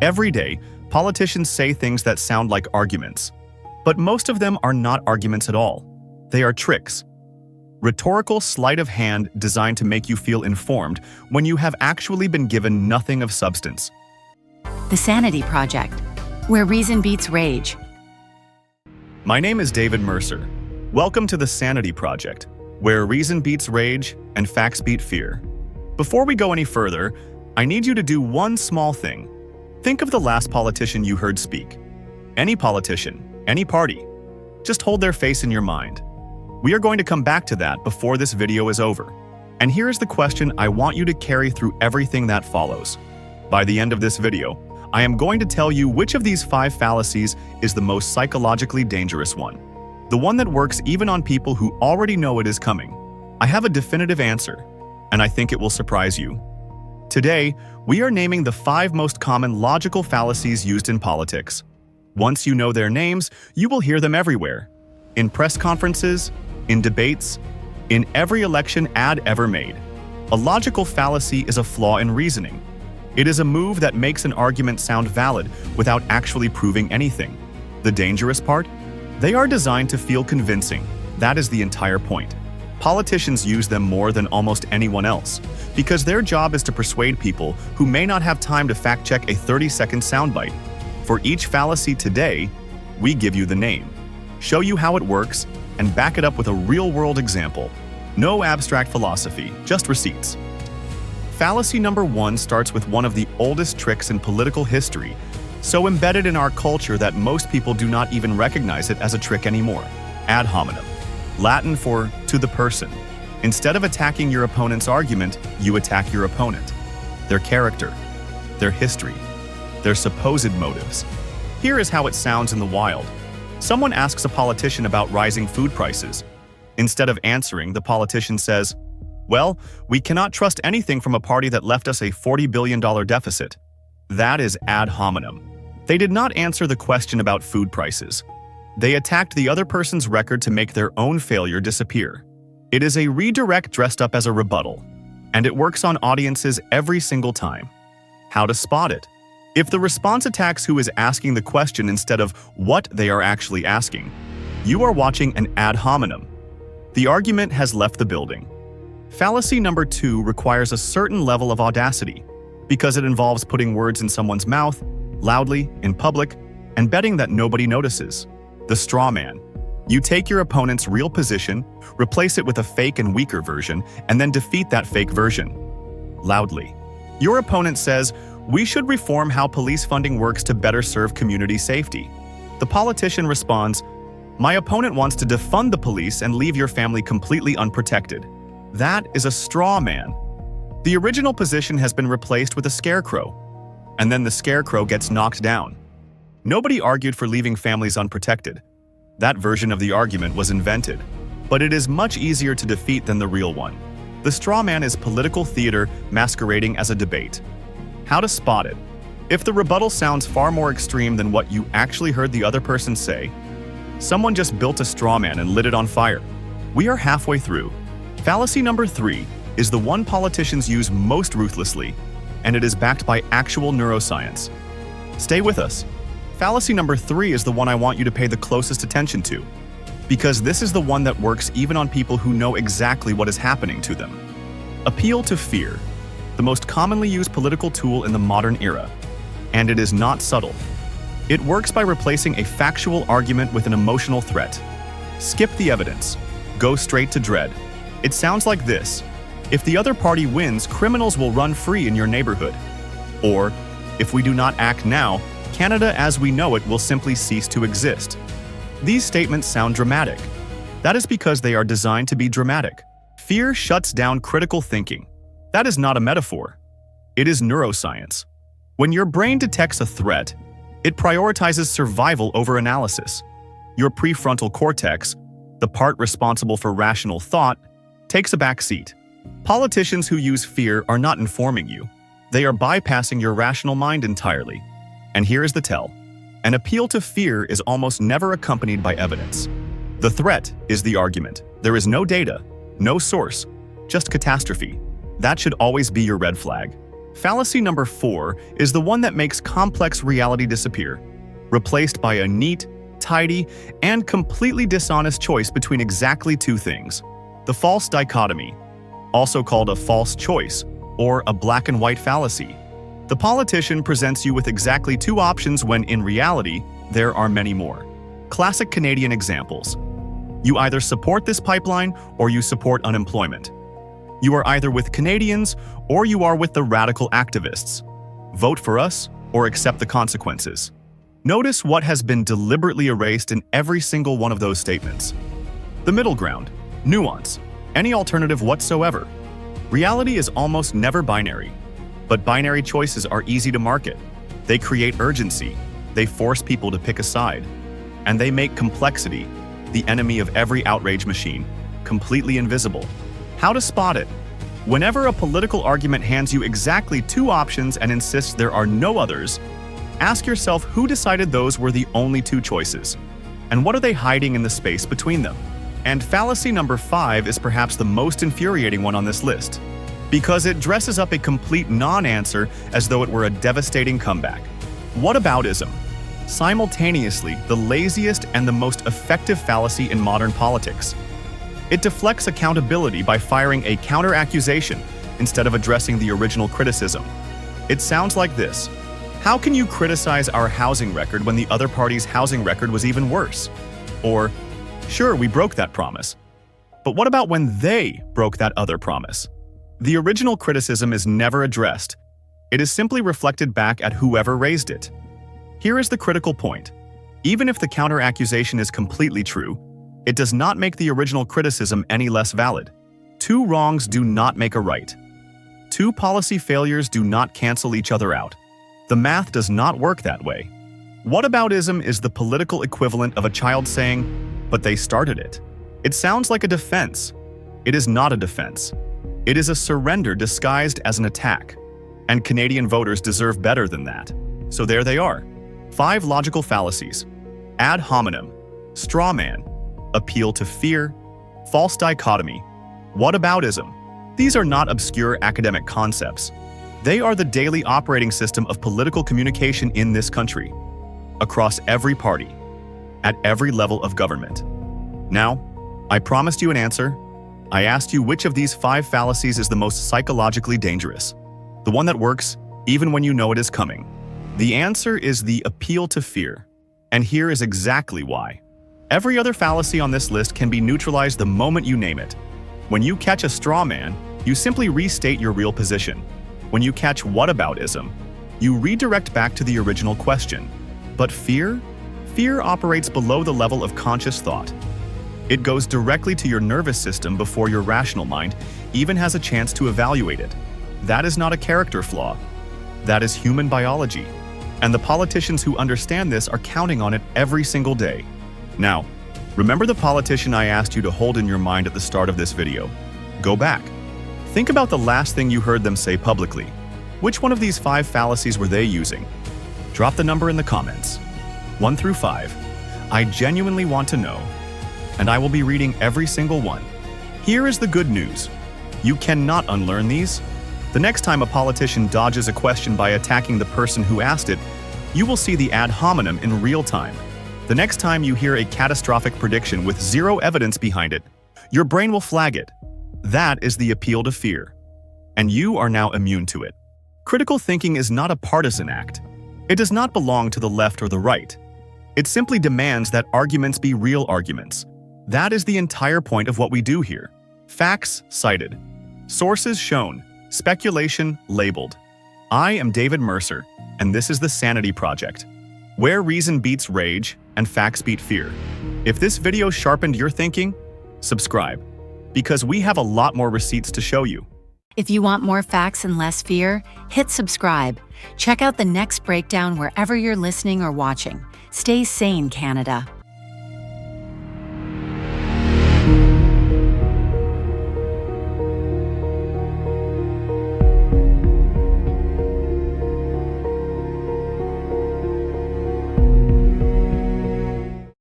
Every day, politicians say things that sound like arguments. But most of them are not arguments at all. They are tricks. Rhetorical sleight of hand designed to make you feel informed when you have actually been given nothing of substance. The Sanity Project, where reason beats rage. My name is David Mercer. Welcome to the Sanity Project, where reason beats rage and facts beat fear. Before we go any further, I need you to do one small thing. Think of the last politician you heard speak. Any politician, any party. Just hold their face in your mind. We are going to come back to that before this video is over. And here is the question I want you to carry through everything that follows. By the end of this video, I am going to tell you which of these 5 fallacies is the most psychologically dangerous one. The one that works even on people who already know it is coming. I have a definitive answer, and I think it will surprise you. Today, we are naming the 5 most common logical fallacies used in politics. Once you know their names, you will hear them everywhere. In press conferences, in debates, in every election ad ever made. A logical fallacy is a flaw in reasoning. It is a move that makes an argument sound valid without actually proving anything. The dangerous part? They are designed to feel convincing. That is the entire point. Politicians use them more than almost anyone else, because their job is to persuade people who may not have time to fact-check a 30-second soundbite. For each fallacy today, we give you the name, show you how it works, and back it up with a real-world example. No abstract philosophy, just receipts. Fallacy number 1 starts with one of the oldest tricks in political history, so embedded in our culture that most people do not even recognize it as a trick anymore. Ad hominem. Latin for to the person. Instead of attacking your opponent's argument, you attack your opponent, their character, their history, their supposed motives. Here is how it sounds in the wild. Someone asks a politician about rising food prices. Instead of answering, the politician says, "Well, we cannot trust anything from a party that left us a $40 billion deficit." That is ad hominem. They did not answer the question about food prices. They attacked the other person's record to make their own failure disappear. It is a redirect dressed up as a rebuttal, and it works on audiences every single time. How to spot it? If the response attacks who is asking the question instead of what they are actually asking, you are watching an ad hominem. The argument has left the building. Fallacy number 2 requires a certain level of audacity, because it involves putting words in someone's mouth, loudly, in public, and betting that nobody notices. The straw man. You take your opponent's real position, replace it with a fake and weaker version, and then defeat that fake version. Loudly. Your opponent says, "We should reform how police funding works to better serve community safety." The politician responds, "My opponent wants to defund the police and leave your family completely unprotected." That is a straw man. The original position has been replaced with a scarecrow, and then the scarecrow gets knocked down. Nobody argued for leaving families unprotected. That version of the argument was invented, but it is much easier to defeat than the real one. The straw man is political theater masquerading as a debate. How to spot it? If the rebuttal sounds far more extreme than what you actually heard the other person say, someone just built a straw man and lit it on fire. We are halfway through. Fallacy number 3 is the one politicians use most ruthlessly, and it is backed by actual neuroscience. Stay with us. Fallacy number 3 is the one I want you to pay the closest attention to, because this is the one that works even on people who know exactly what is happening to them. Appeal to fear, the most commonly used political tool in the modern era, and it is not subtle. It works by replacing a factual argument with an emotional threat. Skip the evidence. Go straight to dread. It sounds like this: if the other party wins, criminals will run free in your neighborhood. Or, if we do not act now, Canada as we know it will simply cease to exist. These statements sound dramatic. That is because they are designed to be dramatic. Fear shuts down critical thinking. That is not a metaphor. It is neuroscience. When your brain detects a threat, it prioritizes survival over analysis. Your prefrontal cortex, the part responsible for rational thought, takes a back seat. Politicians who use fear are not informing you. They are bypassing your rational mind entirely. And here is the tell. An appeal to fear is almost never accompanied by evidence. The threat is the argument. There is no data, no source, just catastrophe. That should always be your red flag. Fallacy number 4 is the one that makes complex reality disappear, replaced by a neat, tidy, and completely dishonest choice between exactly two things. The false dichotomy, also called a false choice or a black and white fallacy. The politician presents you with exactly two options when in reality, there are many more. Classic Canadian examples. You either support this pipeline or you support unemployment. You are either with Canadians or you are with the radical activists. Vote for us or accept the consequences. Notice what has been deliberately erased in every single one of those statements. The middle ground, nuance, any alternative whatsoever. Reality is almost never binary, but binary choices are easy to market. They create urgency, they force people to pick a side, and they make complexity, the enemy of every outrage machine, completely invisible. How to spot it? Whenever a political argument hands you exactly two options and insists there are no others, ask yourself who decided those were the only two choices, and what are they hiding in the space between them? And fallacy number 5 is perhaps the most infuriating one on this list, because it dresses up a complete non-answer as though it were a devastating comeback. Whataboutism, simultaneously the laziest and the most effective fallacy in modern politics. It deflects accountability by firing a counter-accusation instead of addressing the original criticism. It sounds like this: how can you criticize our housing record when the other party's housing record was even worse? Or, sure, we broke that promise. But what about when they broke that other promise? The original criticism is never addressed. It is simply reflected back at whoever raised it. Here is the critical point. Even if the counter-accusation is completely true, it does not make the original criticism any less valid. Two wrongs do not make a right. Two policy failures do not cancel each other out. The math does not work that way. Whataboutism is the political equivalent of a child saying, "But they started it." It sounds like a defense. It is not a defense. It is a surrender disguised as an attack. And Canadian voters deserve better than that. So there they are. 5 logical fallacies: ad hominem, straw man, appeal to fear, false dichotomy, whataboutism. These are not obscure academic concepts. They are the daily operating system of political communication in this country, across every party, at every level of government. Now, I promised you an answer. I asked you which of these 5 fallacies is the most psychologically dangerous, the one that works even when you know it is coming. The answer is the appeal to fear, and here is exactly why. Every other fallacy on this list can be neutralized the moment you name it. When you catch a straw man, you simply restate your real position. When you catch whataboutism, you redirect back to the original question. But fear? Fear operates below the level of conscious thought. It goes directly to your nervous system before your rational mind even has a chance to evaluate it. That is not a character flaw. That is human biology. And the politicians who understand this are counting on it every single day. Now, remember the politician I asked you to hold in your mind at the start of this video? Go back. Think about the last thing you heard them say publicly. Which one of these 5 fallacies were they using? Drop the number in the comments. 1 through 5. I genuinely want to know, and I will be reading every single one. Here is the good news. You cannot unlearn these. The next time a politician dodges a question by attacking the person who asked it, you will see the ad hominem in real time. The next time you hear a catastrophic prediction with zero evidence behind it, your brain will flag it. That is the appeal to fear. And you are now immune to it. Critical thinking is not a partisan act. It does not belong to the left or the right. It simply demands that arguments be real arguments. That is the entire point of what we do here. Facts cited. Sources shown. Speculation labeled. I am David Mercer, and this is the Sanity Project, where reason beats rage and facts beat fear. If this video sharpened your thinking, subscribe, because we have a lot more receipts to show you. If you want more facts and less fear, hit subscribe. Check out the next breakdown wherever you're listening or watching. Stay sane, Canada.